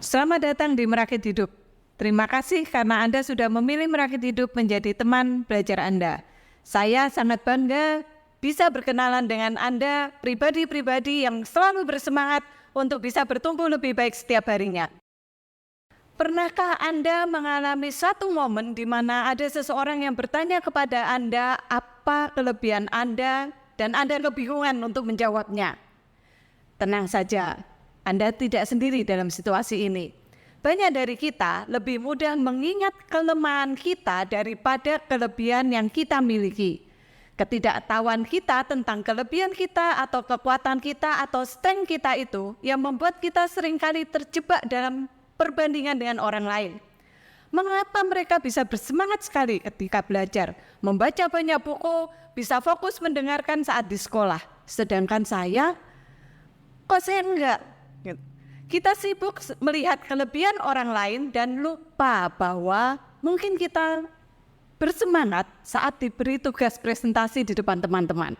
Selamat datang di Merakit Hidup. Terima kasih karena Anda sudah memilih Merakit Hidup menjadi teman belajar Anda. Saya sangat bangga bisa berkenalan dengan Anda, pribadi-pribadi yang selalu bersemangat untuk bisa bertumbuh lebih baik setiap harinya. Pernahkah Anda mengalami satu momen di mana ada seseorang yang bertanya kepada Anda apa kelebihan Anda dan Anda kebingungan untuk menjawabnya? Tenang saja, Anda tidak sendiri dalam situasi ini. Banyak dari kita lebih mudah mengingat kelemahan kita daripada kelebihan yang kita miliki. Ketidaktahuan kita tentang kelebihan kita atau kekuatan kita atau strength kita itu yang membuat kita seringkali terjebak dalam perbandingan dengan orang lain. Mengapa mereka bisa bersemangat sekali ketika belajar, membaca banyak buku, bisa fokus mendengarkan saat di sekolah, sedangkan saya enggak. Kita sibuk melihat kelebihan orang lain dan lupa bahwa mungkin kita bersemangat saat diberi tugas presentasi di depan teman-teman.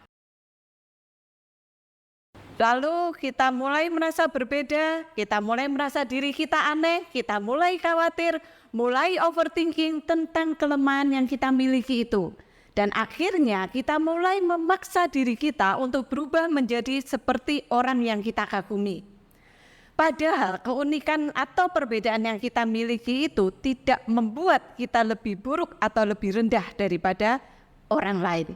Lalu kita mulai merasa berbeda, kita mulai merasa diri kita aneh, kita mulai khawatir, mulai overthinking tentang kelemahan yang kita miliki itu. Dan akhirnya kita mulai memaksa diri kita untuk berubah menjadi seperti orang yang kita kagumi. Padahal keunikan atau perbedaan yang kita miliki itu tidak membuat kita lebih buruk atau lebih rendah daripada orang lain.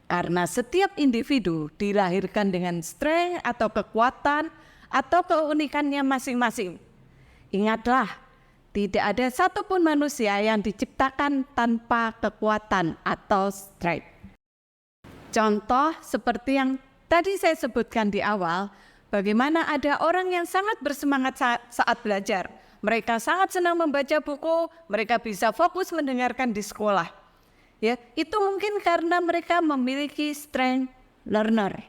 Karena setiap individu dilahirkan dengan strength atau kekuatan atau keunikannya masing-masing. Ingatlah, tidak ada satupun manusia yang diciptakan tanpa kekuatan atau strength. Contoh seperti yang tadi saya sebutkan di awal, bagaimana ada orang yang sangat bersemangat saat belajar. Mereka sangat senang membaca buku, mereka bisa fokus mendengarkan di sekolah. Ya, itu mungkin karena mereka memiliki strength learner.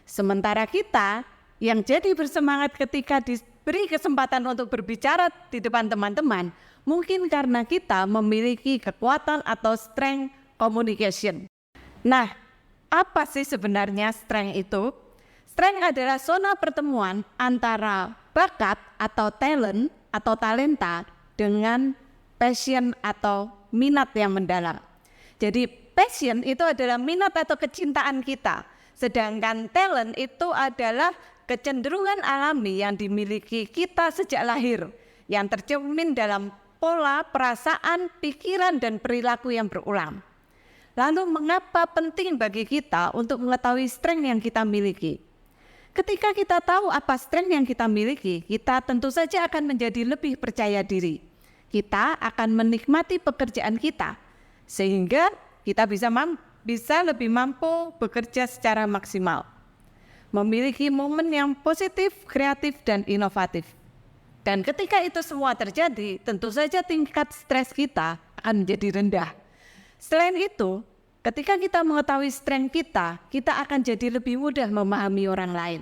Sementara kita yang jadi bersemangat ketika diberi kesempatan untuk berbicara di depan teman-teman, mungkin karena kita memiliki kekuatan atau strength communication. Nah, apa sih sebenarnya strength itu? Strength adalah zona pertemuan antara bakat atau talent atau talenta dengan passion atau minat yang mendalam. Jadi passion itu adalah minat atau kecintaan kita, sedangkan talent itu adalah kecenderungan alami yang dimiliki kita sejak lahir, yang tercermin dalam pola, perasaan, pikiran, dan perilaku yang berulang. Lalu mengapa penting bagi kita untuk mengetahui strength yang kita miliki? Ketika kita tahu apa strength yang kita miliki, kita tentu saja akan menjadi lebih percaya diri. Kita akan menikmati pekerjaan kita, sehingga kita bisa lebih mampu bekerja secara maksimal. Memiliki momen yang positif, kreatif, dan inovatif. Dan ketika itu semua terjadi, tentu saja tingkat stres kita akan menjadi rendah. Selain itu, ketika kita mengetahui strength kita, kita akan jadi lebih mudah memahami orang lain.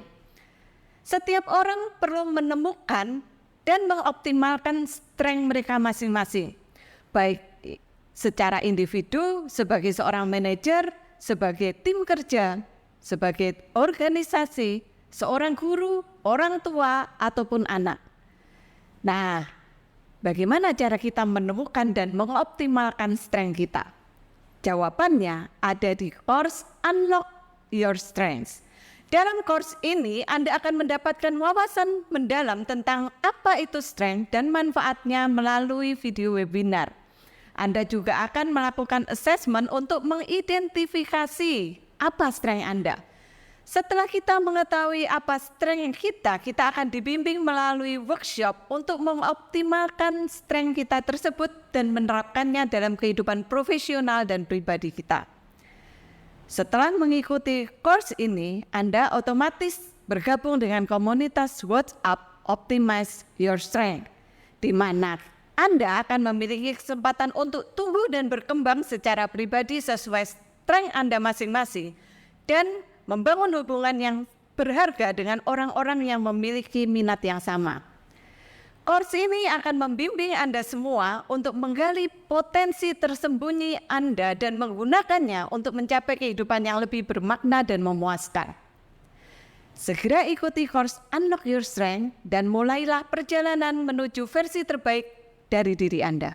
Setiap orang perlu menemukan dan mengoptimalkan strength mereka masing-masing, baik secara individu, sebagai seorang manajer, sebagai tim kerja, sebagai organisasi, seorang guru, orang tua, ataupun anak. Nah, bagaimana cara kita menemukan dan mengoptimalkan strength kita? Jawabannya ada di course Unlock Your Strengths. Dalam course ini, Anda akan mendapatkan wawasan mendalam tentang apa itu strength dan manfaatnya melalui video webinar. Anda juga akan melakukan assessment untuk mengidentifikasi apa strength Anda. Setelah kita mengetahui apa strength kita akan dibimbing melalui workshop untuk mengoptimalkan strength kita tersebut dan menerapkannya dalam kehidupan profesional dan pribadi kita. Setelah mengikuti course ini, Anda otomatis bergabung dengan komunitas WhatsApp Optimize Your Strength, di mana Anda akan memiliki kesempatan untuk tumbuh dan berkembang secara pribadi sesuai strength Anda masing-masing dan membangun hubungan yang berharga dengan orang-orang yang memiliki minat yang sama. Course ini akan membimbing Anda semua untuk menggali potensi tersembunyi Anda dan menggunakannya untuk mencapai kehidupan yang lebih bermakna dan memuaskan. Segera ikuti course Unlock Your Strength dan mulailah perjalanan menuju versi terbaik dari diri Anda.